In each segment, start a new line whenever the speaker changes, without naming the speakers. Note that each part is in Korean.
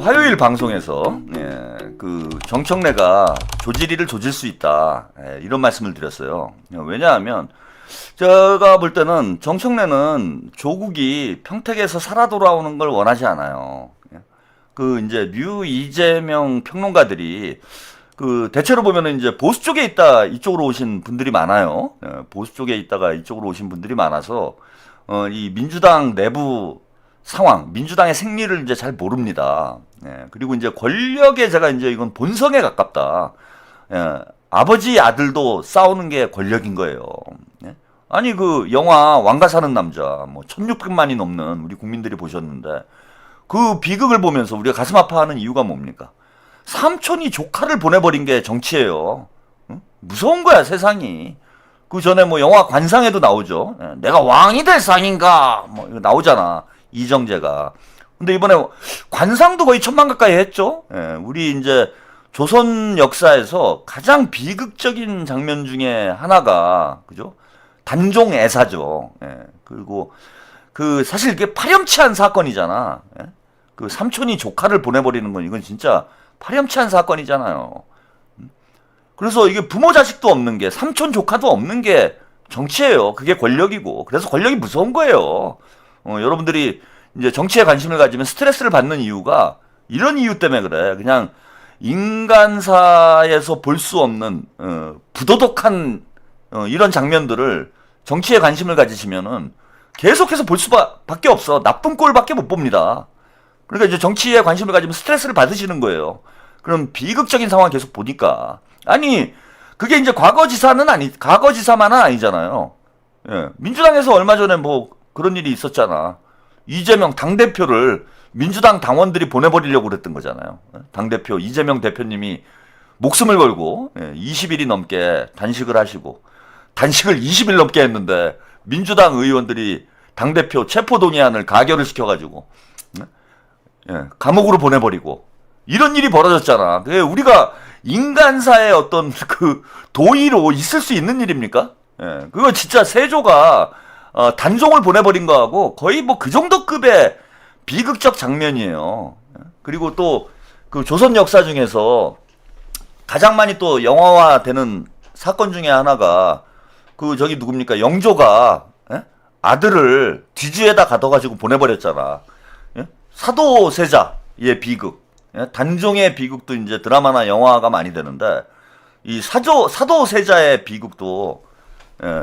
화요일 방송에서 그 정청래가 조지리를 조질 수 있다 이런 말씀을 드렸어요. 왜냐하면 제가 볼 때는 정청래는 조국이 평택에서 살아 돌아오는 걸 원하지 않아요. 그 이제 뉴 이재명 평론가들이 그 대체로 보면은 이제 보수 쪽에 있다 이쪽으로 오신 분들이 많아요. 보수 쪽에 있다가 이쪽으로 오신 분들이 많아서 이 민주당 내부 상황, 민주당의 생리를 이제 잘 모릅니다. 그리고 이제 권력에 제가 이제 이건 본성에 가깝다. 아버지 아들도 싸우는 게 권력인 거예요. 아니 그 영화 왕가 사는 남자 뭐 1600만이 넘는 우리 국민들이 보셨는데 그 비극을 보면서 우리가 가슴 아파하는 이유가 뭡니까? 삼촌이 조카를 보내버린 게 정치예요. 무서운 거야 세상이. 그 전에 뭐 영화 관상에도 나오죠. 내가 왕이 될 상인가 뭐 이거 나오잖아. 이정재가. 근데 이번에 관상도 거의 1000만 가까이 했죠. 우리 이제 조선 역사에서 가장 비극적인 장면 중에 하나가 그죠? 단종 애사죠. 그리고 그 사실 이게 파렴치한 사건이잖아. 그 삼촌이 조카를 보내버리는 건 이건 진짜 파렴치한 사건이잖아요. 그래서 이게 부모 자식도 없는 게 삼촌 조카도 없는 게 정치예요. 그게 권력이고. 그래서 권력이 무서운 거예요. 여러분들이 이제 정치에 관심을 가지면 스트레스를 받는 이유가 이런 이유 때문에 그래. 그냥 인간사에서 볼 수 없는 부도덕한 이런 장면들을 정치에 관심을 가지시면은 계속해서 볼 수밖에 없어. 나쁜 꼴밖에 못 봅니다. 그러니까 이제 정치에 관심을 가지면 스트레스를 받으시는 거예요. 그럼 비극적인 상황 계속 보니까 아니 그게 이제 과거지사만은 아니잖아요. 민주당에서 얼마 전에 뭐 그런 일이 있었잖아. 이재명 당대표를 민주당 당원들이 보내버리려고 그랬던 거잖아요. 당대표 이재명 대표님이 목숨을 걸고 20일이 넘게 단식을 하시고 단식을 20일 넘게 했는데 민주당 의원들이 당대표 체포동의안을 가결을 시켜가지고 감옥으로 보내버리고 이런 일이 벌어졌잖아. 그게 우리가 인간사의 어떤 그 도의로 있을 수 있는 일입니까? 그거 진짜 세조가 단종을 보내버린 거하고 거의 뭐 그 정도 급의 비극적 장면이에요. 그리고 또 그 조선 역사 중에서 가장 많이 또 영화화되는 사건 중에 하나가 그 저기 누굽니까? 영조가 아들을 뒤주에다 가둬가지고 보내버렸잖아. 사도세자의 비극. 단종의 비극도 이제 드라마나 영화가 많이 되는데 이 사도세자의 비극도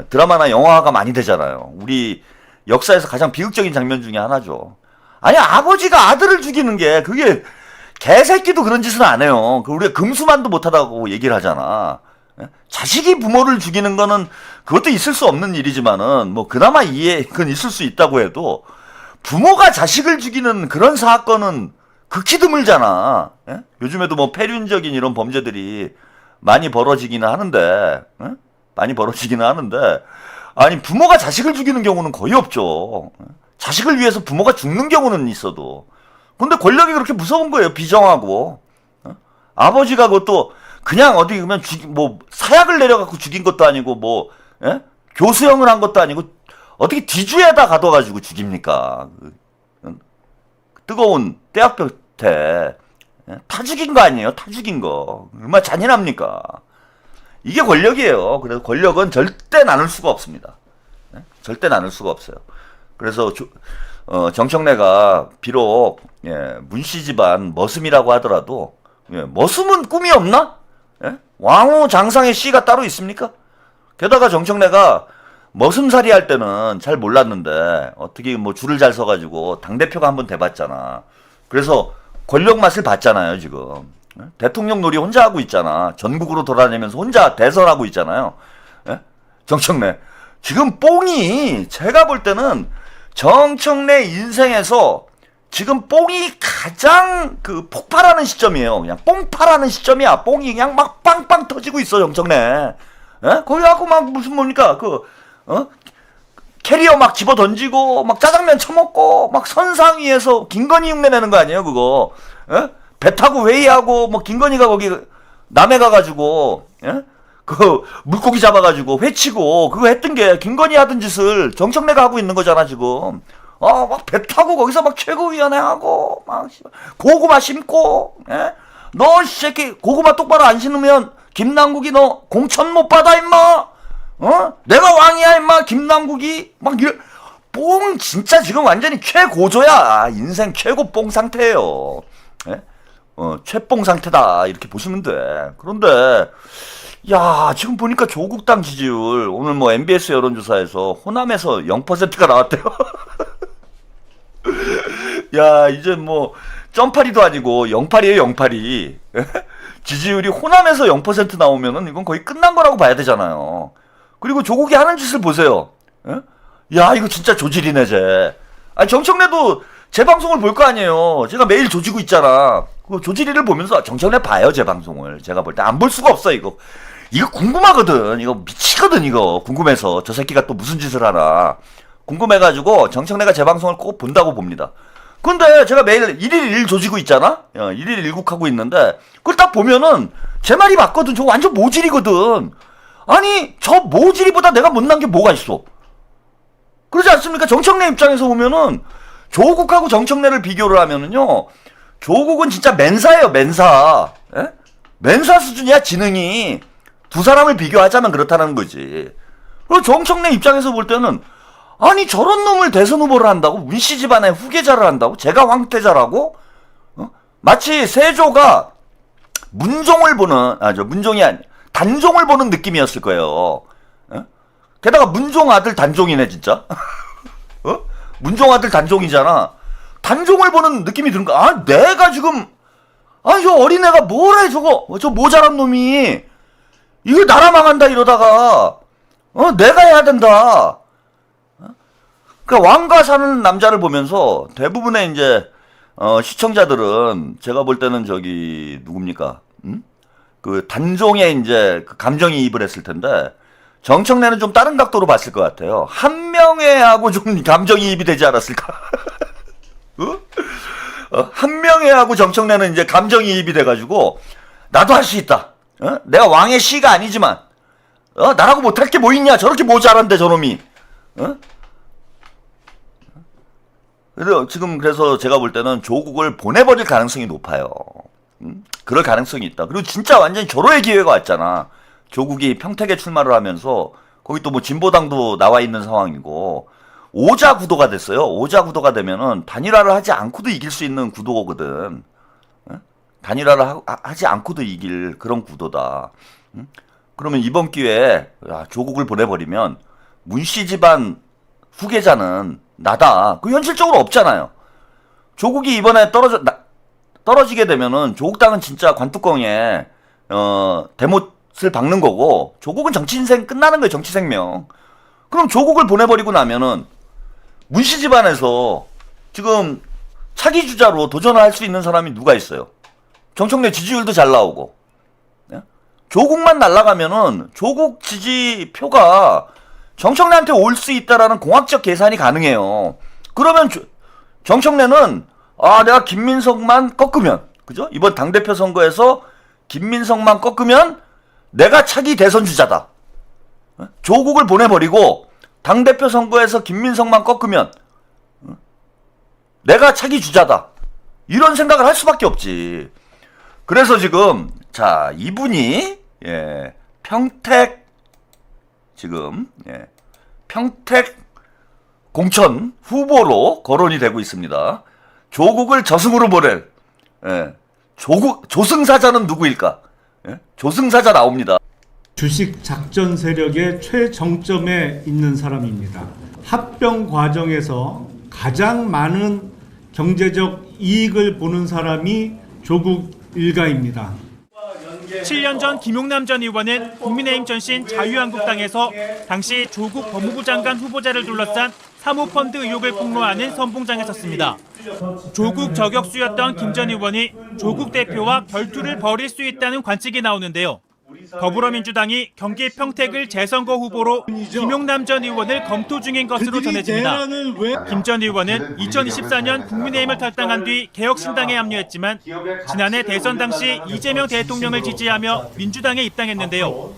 드라마나 영화가 많이 되잖아요. 우리 역사에서 가장 비극적인 장면 중에 하나죠. 아니 아버지가 아들을 죽이는 게 그게 개새끼도 그런 짓은 안 해요. 우리가 금수만도 못하다고 얘기를 하잖아. 자식이 부모를 죽이는 거는 그것도 있을 수 없는 일이지만은 뭐 그나마 그건 있을 수 있다고 해도 부모가 자식을 죽이는 그런 사건은 극히 드물잖아. 요즘에도 뭐 폐륜적인 이런 범죄들이 많이 벌어지기는 하는데 아니 부모가 자식을 죽이는 경우는 거의 없죠. 자식을 위해서 부모가 죽는 경우는 있어도. 근데 권력이 그렇게 무서운 거예요. 비정하고. 아버지가 그것도 그냥 어디 가면 뭐 사약을 내려갖고 죽인 것도 아니고 뭐 교수형을 한 것도 아니고 어떻게 뒤주에다 가둬가지고 죽입니까? 뜨거운 떼약볕에 타 죽인 거 아니에요? 타 죽인 거 얼마나 잔인합니까? 이게 권력이에요. 그래서 권력은 절대 나눌 수가 없습니다. 절대 나눌 수가 없어요. 그래서 정청래가 비록 문씨 집안 머슴이라고 하더라도 머슴은 꿈이 없나? 왕후 장상의 씨가 따로 있습니까? 게다가 정청래가 머슴살이 할 때는 잘 몰랐는데 어떻게 뭐 줄을 잘 서가지고 당대표가 한번 돼봤잖아. 그래서 권력 맛을 봤잖아요 지금. 대통령 놀이 혼자 하고 있잖아. 전국으로 돌아다니면서 혼자 대선하고 있잖아요. 정청래 지금 뽕이 제가 볼 때는 정청래 인생에서 지금 뽕이 가장 그 폭발하는 시점이에요. 그냥 뽕파라는 시점이야. 뽕이 그냥 막 빵빵 터지고 있어 정청래. 거기 갖고 막 무슨 뭡니까 캐리어 막 집어 던지고 막 짜장면 처먹고 막 선상 위에서 김건희 흉내 내는 거 아니에요 그거? 배 타고 회의하고 뭐 김건희가 거기 남해 가가지고 그 물고기 잡아가지고 회치고 그거 했던 게 김건희 하던 짓을 정청래가 하고 있는 거잖아 지금. 막 배 타고 거기서 막 최고위원회 하고 막 고구마 심고, 예? 너 새끼 고구마 똑바로 안 심으면 김남국이 너 공천 못 받아 임마. 내가 왕이야 임마. 김남국이 막 뽕 진짜 지금 완전히 최고조야. 인생 최고 뽕 상태예요. 예? 최뽕 상태다 이렇게 보시면 돼. 그런데 야 지금 보니까 조국당 지지율 오늘 뭐 MBS 여론조사에서 호남에서 0%가 나왔대요. 야 이제 뭐 점파리도 아니고 08이에요 08이. 지지율이 호남에서 0% 나오면은 이건 거의 끝난 거라고 봐야 되잖아요. 그리고 조국이 하는 짓을 보세요. 예? 야 이거 진짜 조질이네 쟤. 아니 정청래도 제 방송을 볼 거 아니에요. 제가 매일 조지고 있잖아. 그 조지리를 보면서 정청래 봐요 제 방송을. 제가 볼 때 안 볼 수가 없어 이거. 이거 궁금하거든. 이거 미치거든 이거. 궁금해서 저 새끼가 또 무슨 짓을 하나. 궁금해가지고 정청래가 제 방송을 꼭 본다고 봅니다. 근데 제가 매일 1일 1 조지고 있잖아. 1일 1곡 하고 있는데 그걸 딱 보면은 제 말이 맞거든. 저 완전 모질이거든. 아니 저 모질이보다 내가 못난 게 뭐가 있어. 그러지 않습니까? 정청래 입장에서 보면은 조국하고 정청래를 비교를 하면은요. 조국은 진짜 맨사예요 맨사. 예? 맨사 수준이야 지능이. 두 사람을 비교하자면 그렇다는 거지. 그리고 정청래 입장에서 볼 때는 아니 저런 놈을 대선 후보를 한다고? 문씨 집안의 후계자를 한다고? 제가 황태자라고? 마치 세조가 문종을 보는 문종이 아니 단종을 보는 느낌이었을 거예요. 게다가 문종 아들 단종이네 진짜. 문종 아들 단종이잖아. 단종을 보는 느낌이 드는 거야. 내가 지금 저 어린애가 뭐래 저거 저 모자란 놈이 이거 나라 망한다 이러다가 내가 해야 된다. 그러니까 왕가 사는 남자를 보면서 대부분의 이제 시청자들은 제가 볼 때는 저기 누굽니까? 그 단종에 이제 그 감정이입을 했을 텐데 정청래는 좀 다른 각도로 봤을 것 같아요. 한명회하고 좀 감정이입이 되지 않았을까? 한명회하고 정청래는 이제 감정이입이 돼가지고 나도 할 수 있다. 내가 왕의 시가 아니지만 나라고 못할 게 뭐 있냐? 저렇게 모자란데 저놈이. 그래서 제가 볼 때는 조국을 보내버릴 가능성이 높아요. 그럴 가능성이 있다. 그리고 진짜 완전히 절호의 기회가 왔잖아. 조국이 평택에 출마를 하면서 거기 또 뭐 진보당도 나와 있는 상황이고 오자 구도가 됐어요. 오자 구도가 되면은 단일화를 하지 않고도 이길 수 있는 구도거든. 단일화를 하지 않고도 이길 그런 구도다. 그러면 이번 기회에 조국을 보내버리면 문씨 집안 후계자는 나다. 그 현실적으로 없잖아요. 조국이 이번에 떨어지게 되면은 조국당은 진짜 관뚜껑에 대못을 박는 거고 조국은 정치 인생 끝나는 거예요. 정치 생명. 그럼 조국을 보내버리고 나면은 문씨 집안에서 지금 차기 주자로 도전을 할 수 있는 사람이 누가 있어요? 정청래 지지율도 잘 나오고. 조국만 날아가면은 조국 지지표가 정청래한테 올 수 있다라는 공학적 계산이 가능해요. 그러면 정청래는 내가 김민석만 꺾으면, 그죠? 이번 당대표 선거에서 김민석만 꺾으면 내가 차기 대선 주자다. 조국을 보내버리고 당대표 선거에서 김민석만 꺾으면 내가 차기 주자다. 이런 생각을 할 수밖에 없지. 그래서 지금 이분이 평택 평택 공천 후보로 거론이 되고 있습니다. 조국을 저승으로 보낼 조승사자는 누구일까? 조승사자 나옵니다.
주식 작전 세력의 최정점에 있는 사람입니다. 합병 과정에서 가장 많은 경제적 이익을 보는 사람이 조국 일가입니다.
7년 전 김용남 전 의원은 국민의힘 전신 자유한국당에서 당시 조국 법무부 장관 후보자를 둘러싼 사모펀드 의혹을 폭로하는 선봉장에 섰습니다. 조국 저격수였던 김 전 의원이 조국 대표와 결투를 벌일 수 있다는 관측이 나오는데요. 더불어민주당이 경기 평택을 재선거 후보로 김용남 전 의원을 검토 중인 것으로 전해집니다. 김 전 의원은 2024년 국민의힘을 탈당한 뒤 개혁신당에 합류했지만 지난해 대선 당시 이재명 대통령을 지지하며 민주당에 입당했는데요.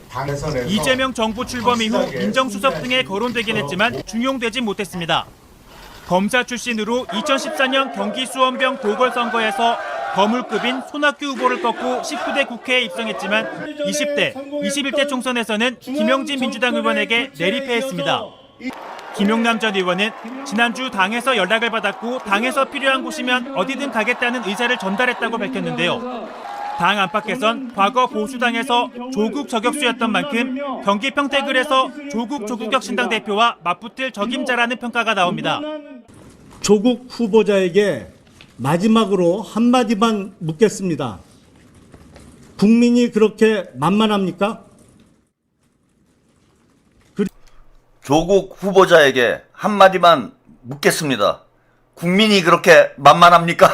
이재명 정부 출범 이후 민정수석 등에 거론되긴 했지만 중용되지 못했습니다. 검사 출신으로 2014년 경기 수원병 보궐선거에서 거물급인 손학규 후보를 꺾고 19대 국회에 입성했지만 20대, 21대 총선에서는 김영진 민주당 의원에게 내리패했습니다. 김용남 전 의원은 지난주 당에서 연락을 받았고 당에서 필요한 곳이면 어디든 가겠다는 의사를 전달했다고 밝혔는데요. 당 안팎에선 과거 보수당에서 조국 저격수였던 만큼 경기 평택을에서 조국 조국혁신당 대표와 맞붙을 적임자라는 평가가 나옵니다.
조국 후보자에게 마지막으로 한마디만 묻겠습니다. 국민이 그렇게 만만합니까?
조국 후보자에게 한마디만 묻겠습니다. 국민이 그렇게 만만합니까?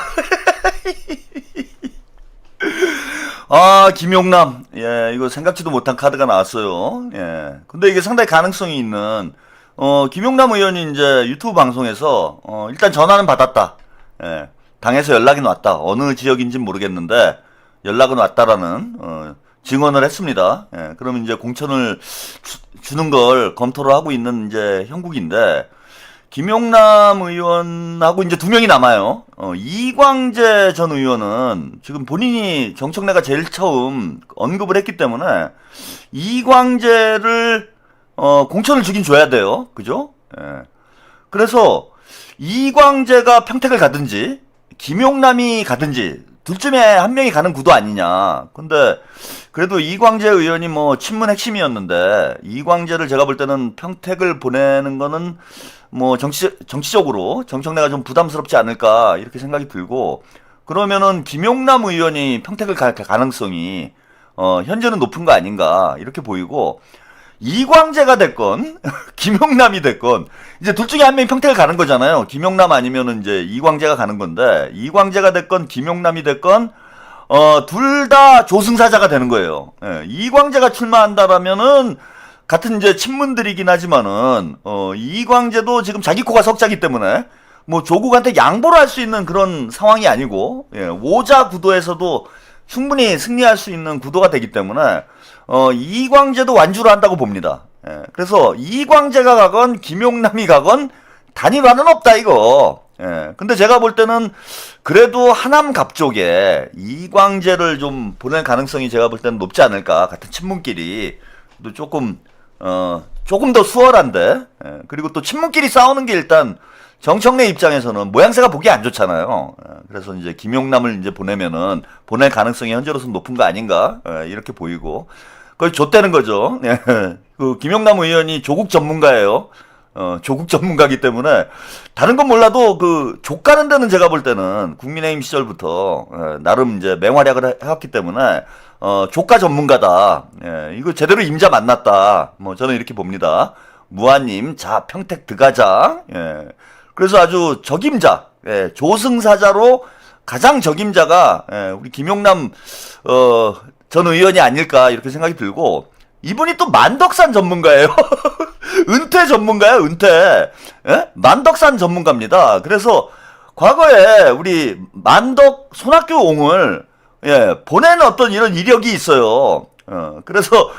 아, 김용남. 예, 이거 생각지도 못한 카드가 나왔어요. 예. 근데 이게 상당히 가능성이 있는, 김용남 의원이 이제 유튜브 방송에서, 일단 전화는 받았다. 예. 당에서 연락이 왔다. 어느 지역인지는 모르겠는데, 연락은 왔다라는, 증언을 했습니다. 예. 그러면 이제 공천을 주는 걸 검토를 하고 있는 이제 형국인데, 김용남 의원하고 이제 2명이 남아요. 이광재 전 의원은 지금 본인이 정청래가 제일 처음 언급을 했기 때문에 이광재를 공천을 주긴 줘야 돼요. 그죠? 예. 그래서 이광재가 평택을 가든지 김용남이 가든지 둘 중에 한 명이 가는 구도 아니냐. 근데 그래도 이광재 의원이 뭐 친문 핵심이었는데 이광재를 제가 볼 때는 평택을 보내는 거는 뭐 정치적으로 정청래가 좀 부담스럽지 않을까 이렇게 생각이 들고, 그러면은 김용남 의원이 평택을 갈 가능성이 현재는 높은 거 아닌가 이렇게 보이고, 이광재가 됐건 김용남이 됐건 이제 둘 중에 한 명이 평택을 가는 거잖아요. 김용남 아니면은 이제 이광재가 가는 건데, 이광재가 됐건 김용남이 됐건 둘 다 조승사자가 되는 거예요. 예, 이광재가 출마한다라면은 같은 이제 친문들이긴 하지만은 이광재도 지금 자기 코가 석자기 때문에 뭐 조국한테 양보를 할 수 있는 그런 상황이 아니고, 예, 오자 구도에서도 충분히 승리할 수 있는 구도가 되기 때문에 이광재도 완주를 한다고 봅니다. 예, 그래서 이광재가 가건 김용남이 가건 단일화는 없다 이거. 예, 근데 제가 볼 때는 그래도 하남 갑 쪽에 이광재를 좀 보낼 가능성이 제가 볼 때는 높지 않을까. 같은 친문끼리 또 조금 더 수월한데, 예, 그리고 또 친문끼리 싸우는 게 일단 정청래 입장에서는 모양새가 보기 안 좋잖아요. 예, 그래서 이제 김용남을 이제 보내면은 보낼 가능성이 현재로서는 높은 거 아닌가, 예, 이렇게 보이고, 그걸 줬다는 거죠. 예, 그 김용남 의원이 조국 전문가예요. 조국 전문가기 때문에 다른 건 몰라도 그 족가는 데는 제가 볼 때는 국민의힘 시절부터 나름 이제 맹활약을 해왔기 때문에 조가 전문가다. 예, 이거 제대로 임자 만났다. 뭐 저는 이렇게 봅니다. 무한님, 자 평택 들어가자. 예, 그래서 아주 적임자, 예, 조승사자로 가장 적임자가, 예, 우리 김용남 전 의원이 아닐까 이렇게 생각이 들고, 이분이 또 만덕산 전문가예요. 은퇴 전문가예요, 은퇴. 예? 만덕산 전문가입니다. 그래서 과거에 우리 만덕 손학규 옹을, 예, 보내는 어떤 이런 이력이 있어요. 그래서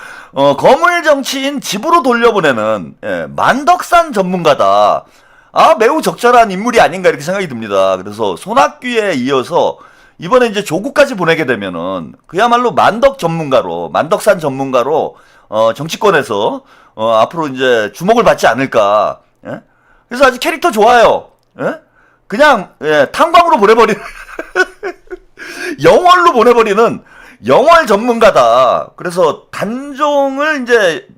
거물 정치인 집으로 돌려보내는, 예, 만덕산 전문가다. 아, 매우 적절한 인물이 아닌가 이렇게 생각이 듭니다. 그래서 손학규에 이어서 이번에 이제 조국까지 보내게 되면은 그야말로 만덕산 전문가로 정치권에서 앞으로 이제 주목을 받지 않을까. 예? 그래서 아주 캐릭터 좋아요. 예? 그냥, 예, 탄광으로 보내버리는 영월로 보내버리는 영월 전문가다. 그래서 단종을 이제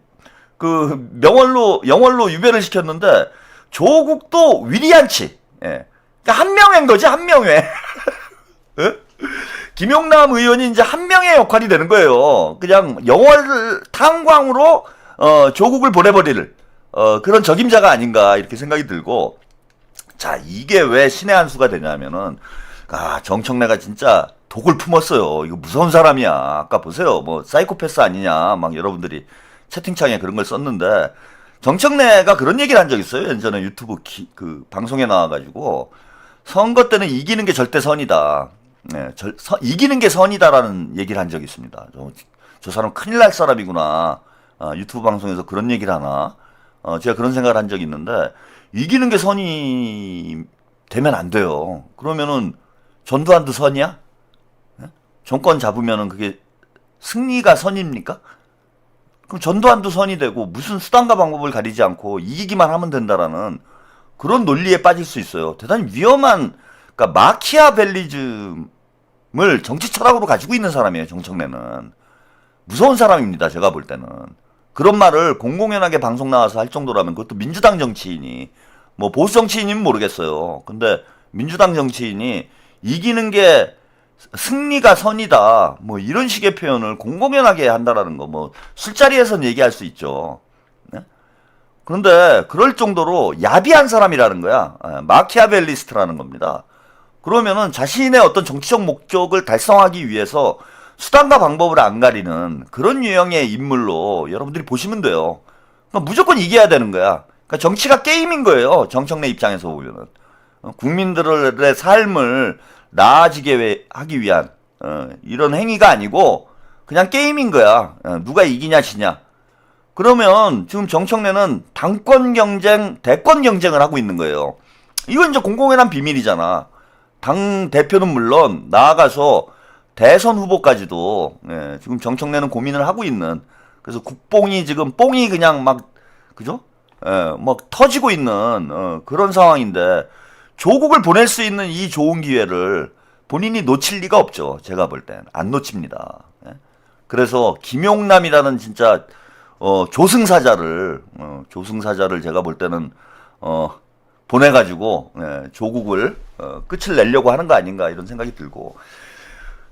그 영월로 유배를 시켰는데 조국도 위리안치. 예. 그러니까 한 명인 거지, 한 명의. 예? 김용남 의원이 이제 한 명의 역할이 되는 거예요. 그냥 영월 탄광으로 조국을 보내버릴 그런 적임자가 아닌가 이렇게 생각이 들고, 자, 이게 왜 신의 한 수가 되냐면은, 아, 정청래가 진짜 독을 품었어요. 이거 무서운 사람이야. 아까 보세요. 뭐 사이코패스 아니냐 막 여러분들이 채팅창에 그런 걸 썼는데, 정청래가 그런 얘기를 한 적 있어요. 예전에 유튜브 그 방송에 나와가지고 선거 때는 이기는 게 절대 선이다. 네, 이기는 게 선이다라는 얘기를 한 적이 있습니다. 저 사람 큰일 날 사람이구나. 유튜브 방송에서 그런 얘기를 하나. 제가 그런 생각을 한 적이 있는데, 이기는 게 선이 되면 안 돼요. 그러면은 전두환도 선이야? 예? 정권 잡으면은 그게 승리가 선입니까? 그럼 전두환도 선이 되고 무슨 수단과 방법을 가리지 않고 이기기만 하면 된다라는 그런 논리에 빠질 수 있어요. 대단히 위험한, 그러니까 마키아벨리즘을 정치 철학으로 가지고 있는 사람이에요. 정청래는 무서운 사람입니다. 제가 볼 때는 그런 말을 공공연하게 방송 나와서 할 정도라면, 그것도 민주당 정치인이, 뭐 보수 정치인이면 모르겠어요. 근데 민주당 정치인이 이기는 게 승리가 선이다, 뭐 이런 식의 표현을 공공연하게 한다라는 거, 뭐 술자리에서는 얘기할 수 있죠. 네? 그런데 그럴 정도로 야비한 사람이라는 거야. 마키아벨리스트라는 겁니다. 그러면은 자신의 어떤 정치적 목적을 달성하기 위해서 수단과 방법을 안 가리는 그런 유형의 인물로 여러분들이 보시면 돼요. 그러니까 무조건 이겨야 되는 거야. 그러니까 정치가 게임인 거예요. 정청래 입장에서 보면은. 국민들의 삶을 나아지게 하기 위한 이런 행위가 아니고 그냥 게임인 거야. 누가 이기냐 지냐. 그러면 지금 정청래는 당권 경쟁, 대권 경쟁을 하고 있는 거예요. 이건 이제 공공연한 비밀이잖아. 당 대표는 물론 나아가서 대선 후보까지도 지금 정청래는 고민을 하고 있는, 그래서 국뽕이 지금 뽕이 그냥 막 그죠? 막 터지고 있는 그런 상황인데 조국을 보낼 수 있는 이 좋은 기회를 본인이 놓칠 리가 없죠. 제가 볼 땐 안 놓칩니다. 그래서 김용남이라는 진짜 조승사자를 제가 볼 때는 보내가지고 조국을 끝을 내려고 하는 거 아닌가 이런 생각이 들고,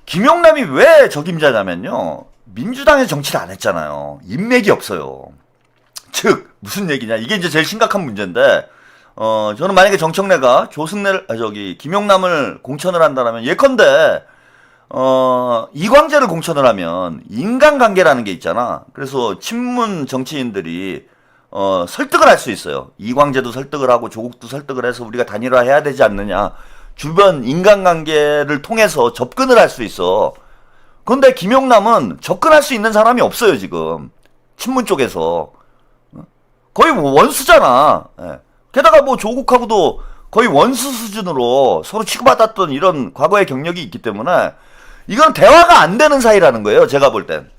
김용남이 왜 적임자냐면요, 민주당에서 정치를 안 했잖아요. 인맥이 없어요. 즉 무슨 얘기냐, 이게 이제 제일 심각한 문제인데, 저는 만약에 정청래가 김용남을 공천을 한다면, 예컨대 이광재를 공천을 하면 인간관계라는 게 있잖아. 그래서 친문 정치인들이 설득을 할 수 있어요. 이광재도 설득을 하고 조국도 설득을 해서 우리가 단일화해야 되지 않느냐. 주변 인간관계를 통해서 접근을 할 수 있어. 그런데 김용남은 접근할 수 있는 사람이 없어요. 지금 친문 쪽에서 거의 뭐 원수잖아. 게다가 뭐 조국하고도 거의 원수 수준으로 서로 치고받았던 이런 과거의 경력이 있기 때문에 이건 대화가 안 되는 사이라는 거예요. 제가 볼 땐.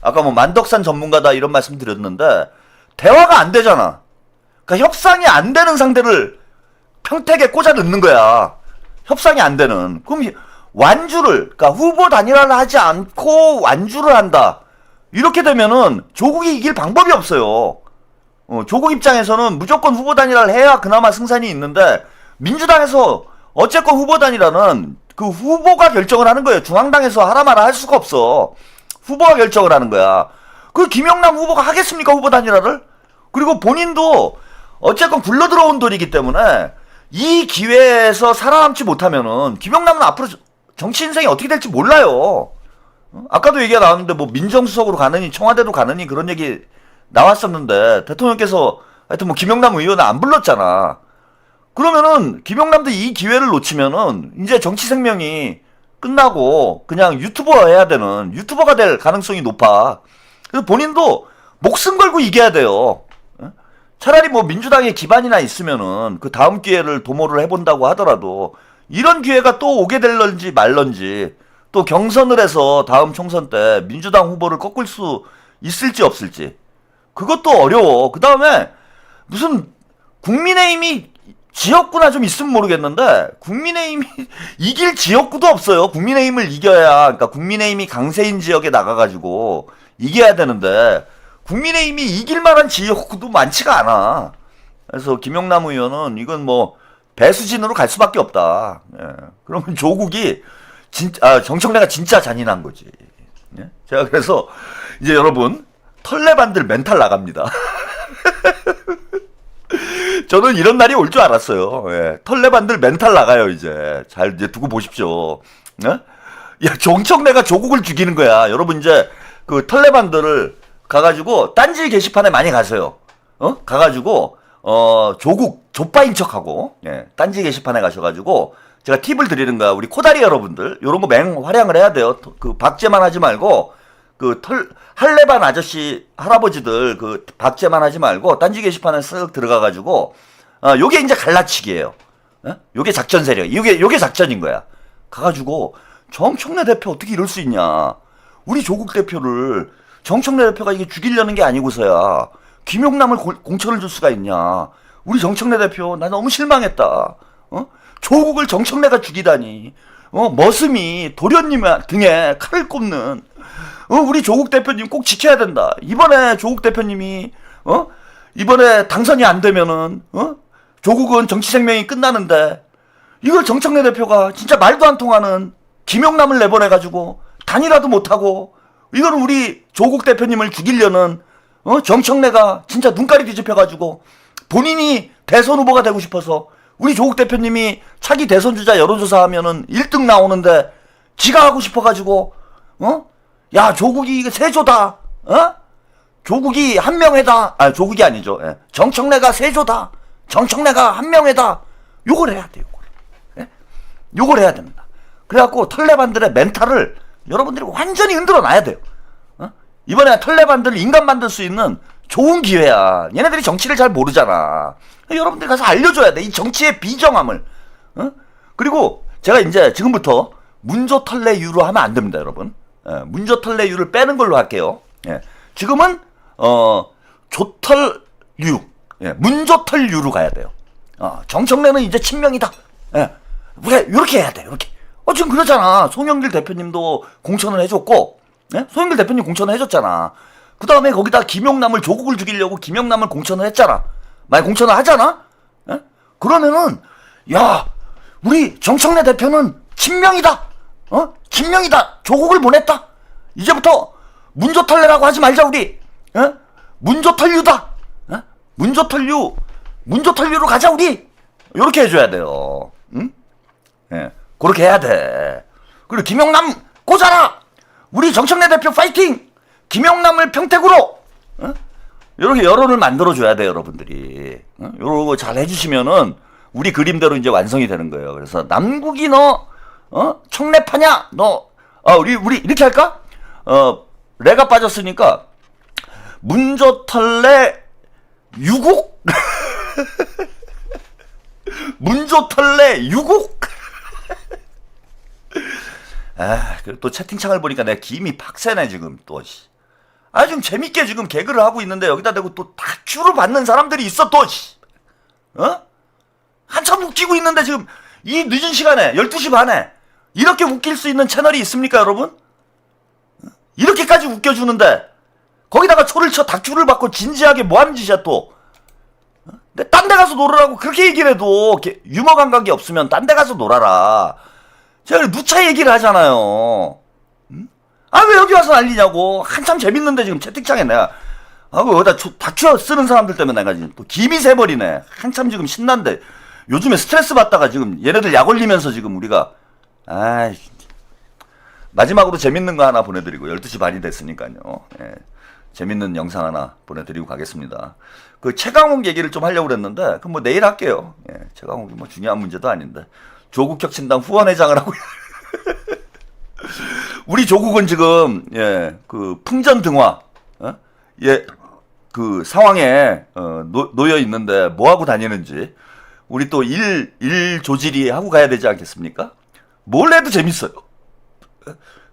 아까 뭐 만덕산 전문가다 이런 말씀 드렸는데 대화가 안 되잖아. 그러니까 협상이 안 되는 상대를 평택에 꽂아 넣는 거야. 협상이 안 되는. 그럼 완주를, 그러니까 후보 단일화를 하지 않고 완주를 한다. 이렇게 되면은 조국이 이길 방법이 없어요. 조국 입장에서는 무조건 후보 단일화를 해야 그나마 승산이 있는데, 민주당에서 어쨌건 후보 단일화는 그 후보가 결정을 하는 거예요. 중앙당에서 하라 마라 할 수가 없어. 후보가 결정을 하는 거야. 그 김영남 후보가 하겠습니까, 후보 단일화를? 그리고 본인도 어쨌건 굴러 들어온 돈이기 때문에 이 기회에서 살아남지 못하면은 김영남은 앞으로 정치 인생이 어떻게 될지 몰라요. 아까도 얘기가 나왔는데 뭐 민정수석으로 가느니 청와대로 가느니 그런 얘기 나왔었는데, 대통령께서 하여튼 뭐 김영남 의원은 안 불렀잖아. 그러면은 김영남도 이 기회를 놓치면은 이제 정치 생명이 끝나고 그냥 유튜버 해야 되는, 유튜버가 될 가능성이 높아. 그래서 본인도 목숨 걸고 이겨야 돼요. 차라리 뭐 민주당에 기반이나 있으면은 그 다음 기회를 도모를 해본다고 하더라도 이런 기회가 또 오게 될런지 말런지, 또 경선을 해서 다음 총선 때 민주당 후보를 꺾을 수 있을지 없을지, 그것도 어려워. 그 다음에 무슨 국민의힘이 지역구나 좀 있으면 모르겠는데 국민의힘이 이길 지역구도 없어요. 국민의힘을 이겨야, 그러니까 국민의힘이 강세인 지역에 나가가지고 이겨야 되는데 국민의힘이 이길 만한 지역구도 많지가 않아. 그래서 김영남 의원은 이건 뭐 배수진으로 갈 수밖에 없다. 그러면 조국이 정청래가 진짜 잔인한 거지. 제가 그래서 이제 여러분, 털레반들 멘탈 나갑니다. 저는 이런 날이 올 줄 알았어요. 털레반들 멘탈 나가요. 이제 두고 보십시오. 야, 정청래가 조국을 죽이는 거야. 여러분 이제 그 털레반들을 가가지고 딴지 게시판에 많이 가세요. 가가지고 조국 족바인 척하고 딴지 게시판에 가셔가지고 제가 팁을 드리는 거야. 우리 코다리 여러분들 요런 거 맹활약을 해야 돼요. 그 박제만 하지 말고 그 할레반 아저씨 할아버지들 그 박제만 하지 말고 딴지 게시판에 쓱 들어가가지고 요게 이제 갈라치기예요. 요게 작전 세력. 요게 작전인 거야. 가가지고 정청래 대표 어떻게 이럴 수 있냐. 우리 조국 대표를 정청래 대표가 이게 죽이려는 게 아니고서야 김용남을 공천을 줄 수가 있냐. 우리 정청래 대표 나 너무 실망했다. 조국을 정청래가 죽이다니. 머슴이 도련님 등에 칼을 꼽는 우리 조국 대표님 꼭 지켜야 된다. 이번에 조국 대표님이 이번에 당선이 안 되면은 조국은 정치 생명이 끝나는데 이걸 정청래 대표가 진짜 말도 안 통하는 김용남을 내보내가지고 단일화도 못하고 이거는 우리 조국 대표님을 죽이려는 정청래가 진짜 눈깔이 뒤집혀가지고 본인이 대선 후보가 되고 싶어서 우리 조국 대표님이 차기 대선 주자 여론조사 하면은 1등 나오는데 지가 하고 싶어가지고 야 조국이 이거 세조다. 조국이 한 명에다. 조국이 아니죠. 예. 정청래가 세조다. 정청래가 한 명에다. 요걸 해야 돼. 요걸 해야 됩니다. 그래갖고 털레반들의 멘탈을 여러분들이 완전히 흔들어 놔야 돼요. 이번에 털레반들을 인간 만들 수 있는 좋은 기회야. 얘네들이 정치를 잘 모르잖아. 여러분들이 가서 알려줘야 돼. 이 정치의 비정함을. 그리고 제가 이제 지금부터 문조털레유로 하면 안 됩니다, 여러분. 문조털레유를 빼는 걸로 할게요. 지금은 조털유, 문조털유로 가야 돼요. 정청래는 이제 친명이다. 우리가 이렇게 해야 돼. 이렇게. 지금 그러잖아. 송영길 대표님도 공천을 해줬고, 송영길 대표님 공천을 해줬잖아. 그 다음에 거기다 김용남을 조국을 죽이려고 김용남을 공천을 했잖아. 만약 공천을 하잖아? 그러면은 야 우리 정청래 대표는 친명이다. 친명이다. 조국을 보냈다. 이제부터 문조털래라고 하지 말자 우리. 문조털유다. 문조털유로 가자 우리. 요렇게 해줘야 돼요. 응? 그렇게 해야 돼. 그리고 김용남 꽂아라. 우리 정청래 대표 파이팅. 김용남을 평택으로. 이렇게 여론을 만들어줘야 돼요, 여러분들이. 요거 잘 해주시면은 우리 그림대로 이제 완성이 되는 거예요. 그래서 남국이 너, 청래파냐? 너, 우리 이렇게 할까? 레가 빠졌으니까 문조털래 유국? 문조털래 유국? 그리고 또 채팅창을 보니까 내가 김이 팍세네 지금 또. 지금 재밌게 지금 개그를 하고 있는데 여기다 대고 또 다큐로 받는 사람들이 있어 또. 한참 웃기고 있는데 지금 이 늦은 시간에 12시 반에 이렇게 웃길 수 있는 채널이 있습니까 여러분? 이렇게까지 웃겨주는데 거기다가 초를 쳐 다큐를 받고 진지하게 뭐하는 짓이야 또. 근데 딴 데 가서 놀으라고 그렇게 얘기를 해도 유머 감각이 없으면 딴 데 가서 놀아라. 제가 누차 얘기를 하잖아요. 왜 여기 와서 난리냐고. 한참 재밌는데 지금 채팅창에 내가 여기다 다큐 쓰는 사람들 때문에 내가 지금 또 김이 새버리네. 한참 지금 신난데 요즘에 스트레스 받다가 지금 얘네들 약 올리면서 지금 우리가 마지막으로 재밌는 거 하나 보내드리고 12시 반이 됐으니까요. 재밌는 영상 하나 보내드리고 가겠습니다. 그 최강욱 얘기를 좀 하려고 그랬는데 그럼 뭐 내일 할게요. 최강욱이 뭐 중요한 문제도 아닌데 조국 혁신당 후원회장을 하고 우리 조국은 지금 그 풍전등화 그 상황에 놓여 있는데 뭐 하고 다니는지 우리 또 일 조질이 하고 가야 되지 않겠습니까? 뭘 해도 재밌어요.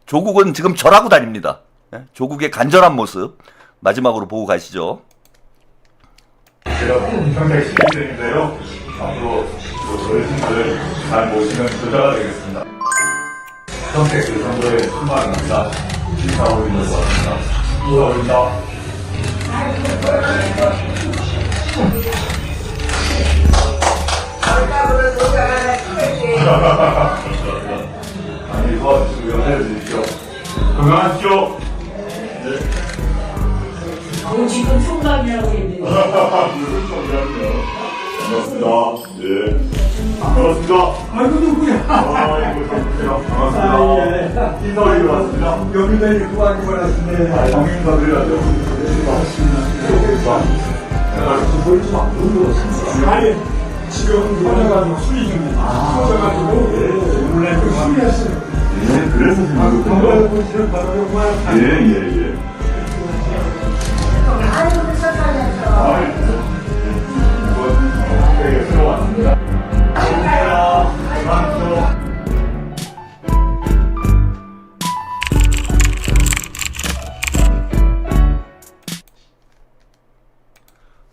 조국은 지금 절하고 다닙니다. 조국의 간절한 모습 마지막으로 보고 가시죠.
제가 평택 시민들인데요. 앞으로 어르신들 잘 모시는 부자가 되겠습니다. 평택 그 정도의 출마입니다. 인사하고 있는 것 같습니다. 감사합니다. 아니, 이거 연애해 주십시오. 건강하십시오.
지금 총각이라고 했는데.
반갑습니다. 반갑습니다.
아이고 누구야?
반갑습니다. 인사 올리러 왔습니다.
여기다 이렇게 많이 보냈는데.
당연히 인사드려야죠.
아니 지금 터져가지고 술이 좀 터져가지고 원래 좀 술이었어요.
그래서 지금
건강을 지금 바라보고
예.
아이고, 무슨 소리였어.
아이,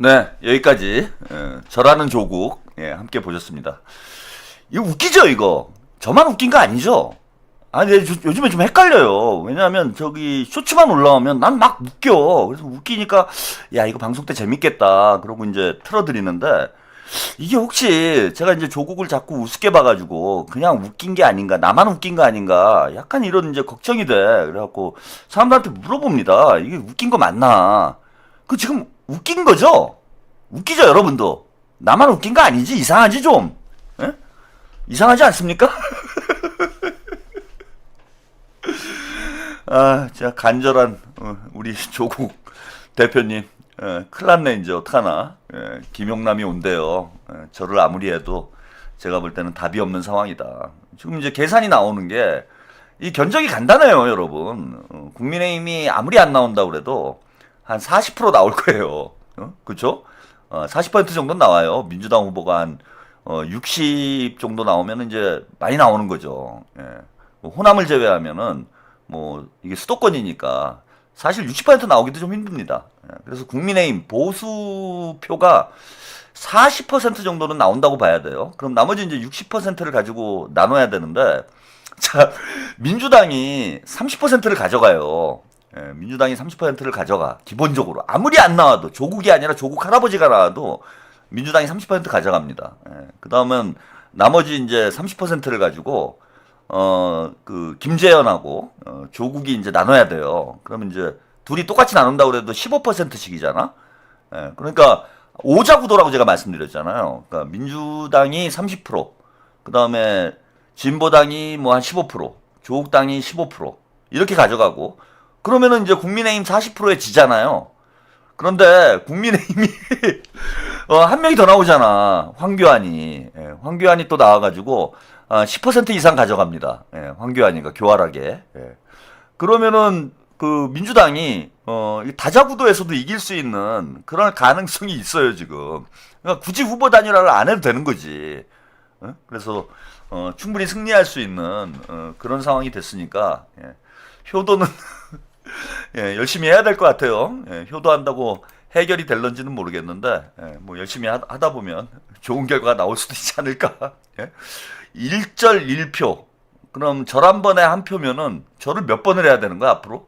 네, 여기까지 저라는 조국 함께 보셨습니다. 이거 웃기죠, 이거? 저만 웃긴 거 아니죠? 아니, 요즘에 좀 헷갈려요. 왜냐하면 저기 쇼츠만 올라오면 난 막 웃겨. 그래서 웃기니까 야, 이거 방송 때 재밌겠다. 그러고 이제 틀어드리는데 이게 혹시 제가 이제 조국을 자꾸 우습게 봐가지고 그냥 웃긴 게 아닌가, 나만 웃긴 거 아닌가, 약간 이런 이제 걱정이 돼. 그래갖고 사람들한테 물어봅니다. 이게 웃긴 거 맞나? 그 지금 웃긴 거죠? 웃기죠, 여러분도? 나만 웃긴 거 아니지? 이상하지 좀? 예? 이상하지 않습니까? 아, 진짜 간절한 우리 조국 대표님, 큰일 났네 이제 어떡하나. 김용남이 온대요. 저를 아무리 해도 제가 볼 때는 답이 없는 상황이다. 지금 이제 계산이 나오는 게 이 견적이 간단해요, 여러분. 국민의힘이 아무리 안 나온다고 그래도 한 40% 나올 거예요. 그렇죠? 40% 정도는 나와요. 민주당 후보가 한 60 정도 나오면 이제 많이 나오는 거죠. 예. 뭐 호남을 제외하면은 뭐 이게 수도권이니까 사실 60% 나오기도 좀 힘듭니다. 예. 그래서 국민의힘 보수표가 40% 정도는 나온다고 봐야 돼요. 그럼 나머지 이제 60%를 가지고 나눠야 되는데, 자, 민주당이 30%를 가져가요. 예, 민주당이 30%를 가져가. 기본적으로. 아무리 안 나와도, 조국이 아니라 조국 할아버지가 나와도 민주당이 30% 가져갑니다. 예, 그 다음은 나머지 이제 30%를 가지고, 김재현하고, 조국이 이제 나눠야 돼요. 그러면 이제 둘이 똑같이 나눈다고 그래도 15%씩이잖아? 예, 그러니까, 오자구도라고 제가 말씀드렸잖아요. 그러니까 민주당이 30%, 그 다음에 진보당이 뭐 한 15%, 조국당이 15%, 이렇게 가져가고, 그러면은 이제 국민의힘 40%에 지잖아요. 그런데 국민의힘이 한 명이 더 나오잖아. 황교안이. 예, 황교안이 또 나와가지고 10% 이상 가져갑니다. 예, 황교안이가 교활하게. 예. 그러면은 그 민주당이 다자구도에서도 이길 수 있는 그런 가능성이 있어요 지금. 그러니까 굳이 후보 단일화를 안 해도 되는 거지. 그래서 충분히 승리할 수 있는 그런 상황이 됐으니까 효도는 예, 열심히 해야 될 것 같아요. 예, 효도한다고 해결이 될런지는 모르겠는데 뭐 열심히 하다 보면 좋은 결과가 나올 수도 있지 않을까. 예? 1절 1표. 그럼 절 한 번에 한 표면은 절을 몇 번을 해야 되는 거야 앞으로?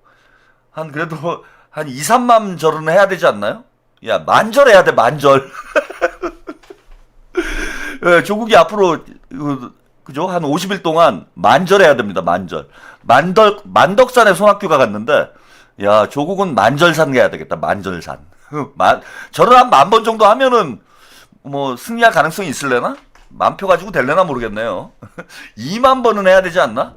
그래도 한 2, 3만 절은 해야 되지 않나요? 야, 만절 해야 돼, 만절. 예, 조국이 앞으로 그죠? 한 50일 동안 만절 해야 됩니다. 만절. 만덕산에 손학규가 갔는데, 야, 조국은 만절산 가야 되겠다. 만절산. 저를 한 10,000번 정도 하면은 뭐 승리할 가능성이 있을래나? 10,000표 가지고 될래나 모르겠네요. 2만 번은 해야 되지 않나?